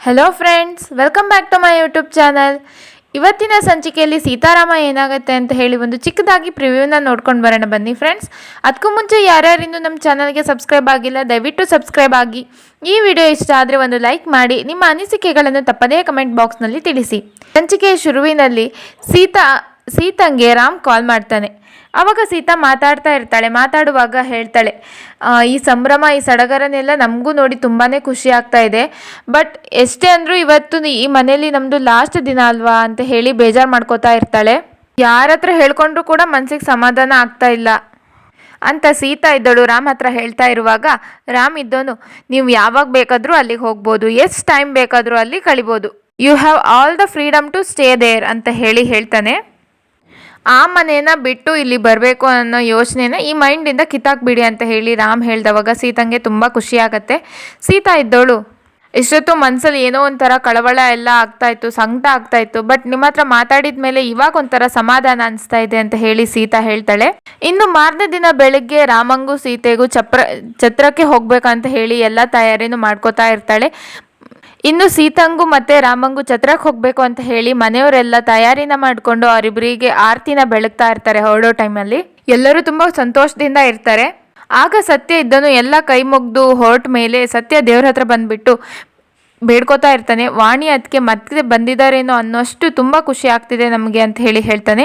Hello friends, welcome back to my YouTube channel. ಇವತ್ತಿನ ಸಂಚಿಕೆಯಲ್ಲಿ ಸೀತಾರಾಮ ಏನಾಗುತ್ತೆ ಅಂತ ಹೇಳಿ ಒಂದು ಚಿಕ್ಕದಾಗಿ ಪ್ರಿವ್ಯೂನ ನೋಡ್ಕೊಂಡು ಬರೋಣ ಬನ್ನಿ ಫ್ರೆಂಡ್ಸ್. ಅದಕ್ಕೂ ಮುಂಚೆ ಯಾರ್ಯಾರಿಂದು ನಮ್ಮ ಚಾನಲ್ಗೆ ಸಬ್ಸ್ಕ್ರೈಬ್ ಆಗಿಲ್ಲ ದಯವಿಟ್ಟು ಸಬ್ಸ್ಕ್ರೈಬ್ ಆಗಿ. ಈ ವಿಡಿಯೋ ಇಷ್ಟ ಆದರೆ ಒಂದು ಲೈಕ್ ಮಾಡಿ, ನಿಮ್ಮ ಅನಿಸಿಕೆಗಳನ್ನು ತಪ್ಪದೇ ಕಮೆಂಟ್ ಬಾಕ್ಸ್ನಲ್ಲಿ ತಿಳಿಸಿ. ಸಂಚಿಕೆಯ ಶುರುವಿನಲ್ಲಿ ಸೀತಂಗೆ ರಾಮ್ ಕಾಲ್ ಮಾಡ್ತಾನೆ. ಆವಾಗ ಸೀತಾ ಮಾತಾಡ್ತಾ ಇರ್ತಾಳೆ. ಮಾತಾಡುವಾಗ ಹೇಳ್ತಾಳೆ, ಈ ಸಂಭ್ರಮ ಈ ಸಡಗರನೆಲ್ಲ ನಮಗೂ ನೋಡಿ ತುಂಬಾ ಖುಷಿ ಆಗ್ತಾ ಇದೆ. ಬಟ್ ಎಷ್ಟೇ ಅಂದರೂ ಇವತ್ತು ಈ ಮನೇಲಿ ನಮ್ಮದು ಲಾಸ್ಟ್ ದಿನ ಅಲ್ವಾ ಅಂತ ಹೇಳಿ ಬೇಜಾರು ಮಾಡ್ಕೋತಾ ಇರ್ತಾಳೆ. ಯಾರ ಹತ್ರ ಹೇಳ್ಕೊಂಡ್ರೂ ಕೂಡ ಮನಸ್ಸಿಗೆ ಸಮಾಧಾನ ಆಗ್ತಾ ಇಲ್ಲ ಅಂತ ಸೀತಾ ಇದ್ದಳು ರಾಮ್ ಹತ್ರ ಹೇಳ್ತಾ ಇರುವಾಗ, ರಾಮ್ ಇದ್ದೋನು, ನೀವು ಯಾವಾಗ ಬೇಕಾದರೂ ಅಲ್ಲಿಗೆ ಹೋಗ್ಬೋದು, ಎಷ್ಟು ಟೈಮ್ ಬೇಕಾದರೂ ಅಲ್ಲಿ ಕಳಿಬೋದು, you have all the freedom to stay there ಅಂತ ಹೇಳ್ತಾನೆ. ಆ ಮನೇನ ಬಿಟ್ಟು ಇಲ್ಲಿ ಬರಬೇಕು ಅನ್ನೋ ಯೋಚನೆನ ಈ ಮೈಂಡಿಂದ ಕಿತ್ತಾಕ್ಬಿಡಿ ಅಂತ ಹೇಳಿ ರಾಮ್ ಹೇಳ್ದವಾಗ ಸೀತಂಗೆ ತುಂಬ ಖುಷಿ ಆಗತ್ತೆ. ಸೀತಾ ಇದ್ದವಳು, ಇಷ್ಟೊತ್ತು ಮನಸ್ಸಲ್ಲಿ ಏನೋ ಒಂಥರ ಕಳವಳ ಎಲ್ಲ ಆಗ್ತಾಯಿತ್ತು, ಸಂಕಟ ಆಗ್ತಾಯಿತ್ತು, ಬಟ್ ನಿಮ್ಮ ಹತ್ರ ಮಾತಾಡಿದ ಮೇಲೆ ಇವಾಗ ಒಂಥರ ಸಮಾಧಾನ ಅನಿಸ್ತಾ ಇದೆ ಅಂತ ಹೇಳಿ ಸೀತಾ ಹೇಳ್ತಾಳೆ. ಇನ್ನು ಮಾರನೇ ದಿನ ಬೆಳಗ್ಗೆ ರಾಮಂಗೂ ಸೀತೆಗೂ ಛತ್ರಕ್ಕೆ ಹೋಗ್ಬೇಕಂತ ಹೇಳಿ ಎಲ್ಲ ತಯಾರಿನೂ ಮಾಡ್ಕೋತಾ ಇರ್ತಾಳೆ. ಇನ್ನು ಸೀತಂಗೂ ಮತ್ತು ರಾಮಂಗೂ ಛತ್ರಕ್ಕೆ ಹೋಗಬೇಕು ಅಂತ ಹೇಳಿ ಮನೆಯವರೆಲ್ಲ ತಯಾರಿನ ಮಾಡಿಕೊಂಡು ಅವರಿಬ್ಬರಿಗೆ ಆರತಿನ ಬೆಳಗ್ತಾ ಇರ್ತಾರೆ. ಹೊರಡೋ ಟೈಮಲ್ಲಿ ಎಲ್ಲರೂ ತುಂಬ ಸಂತೋಷದಿಂದ ಇರ್ತಾರೆ. ಆಗ ಸತ್ಯ ಇದ್ದನು ಎಲ್ಲ ಕೈ ಮುಗ್ದು ಹೊರಟ ಮೇಲೆ ಸತ್ಯ ದೇವ್ರ ಹತ್ರ ಬಂದುಬಿಟ್ಟು ಬೇಡ್ಕೋತಾ ಇರ್ತಾನೆ. ವಾಣಿ ಅದಕ್ಕೆ ಮತ್ತೆ ಬಂದಿದ್ದಾರೇನೋ ಅನ್ನೋಷ್ಟು ತುಂಬ ಖುಷಿ ಆಗ್ತಿದೆ ನಮಗೆ ಅಂತ ಹೇಳ್ತಾನೆ.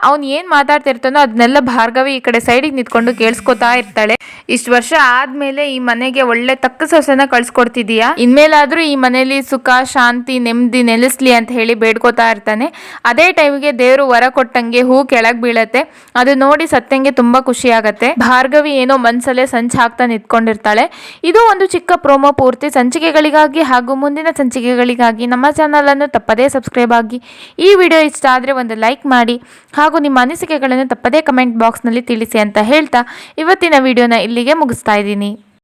ಅವ್ನು ಏನು ಮಾತಾಡ್ತಿರ್ತಾನೋ ಅದನ್ನೆಲ್ಲ ಭಾರ್ಗವಿ ಈ ಕಡೆ ಸೈಡಿಗೆ ನಿಂತ್ಕೊಂಡು ಕೇಳಿಸ್ಕೊತಾ ಇರ್ತಾಳೆ. ಇಷ್ಟು ವರ್ಷ ಆದಮೇಲೆ ಈ ಮನೆಗೆ ಒಳ್ಳೆ ತಕ್ಕ ಸೊಸೆನ ಕಳ್ಸಿಕೊಡ್ತಿದೀಯಾ, ಇನ್ಮೇಲಾದರೂ ಈ ಮನೇಲಿ ಸುಖ ಶಾಂತಿ ನೆಮ್ಮದಿ ನೆಲೆಸ್ಲಿ ಅಂತ ಹೇಳಿ ಬೇಡ್ಕೋತಾ ಇರ್ತಾನೆ. ಅದೇ ಟೈಮಿಗೆ ದೇವರು ವರ ಕೊಟ್ಟಂಗೆ ಹೂ ಕೆಳಗೆ ಬೀಳತ್ತೆ. ಅದು ನೋಡಿ ಸತ್ಯಂಗೆ ತುಂಬ ಖುಷಿ ಆಗತ್ತೆ. ಭಾರ್ಗವಿ ಏನೋ ಮನಸ್ಸಲ್ಲೇ ಸಂಚು ಹಾಕ್ತಾ ನಿಂತ್ಕೊಂಡಿರ್ತಾಳೆ. ಇದು ಒಂದು ಚಿಕ್ಕ ಪ್ರೋಮೋ. ಪೂರ್ತಿ ಸಂಚಿಕೆಗಳಿಗಾಗಿ ಹಾಗೂ ಮುಂದಿನ ಸಂಚಿಕೆಗಳಿಗಾಗಿ ನಮ್ಮ ಚಾನಲನ್ನು ತಪ್ಪದೇ ಸಬ್ಸ್ಕ್ರೈಬ್ ಆಗಿ. ಈ ವಿಡಿಯೋ ಇಷ್ಟ ಆದರೆ ಒಂದು ಲೈಕ್ ಮಾಡಿ ಹಾಗೂ ನಿಮ್ಮ ಅನಿಸಿಕೆಗಳನ್ನು ತಪ್ಪದೇ ಕಮೆಂಟ್ ಬಾಕ್ಸ್ನಲ್ಲಿ ತಿಳಿಸಿ ಅಂತ ಹೇಳ್ತಾ ಇವತ್ತಿನ ವಿಡಿಯೋನ ಇಲ್ಲಿಗೆ ಮುಗಿಸ್ತಾ ಇದ್ದೀನಿ.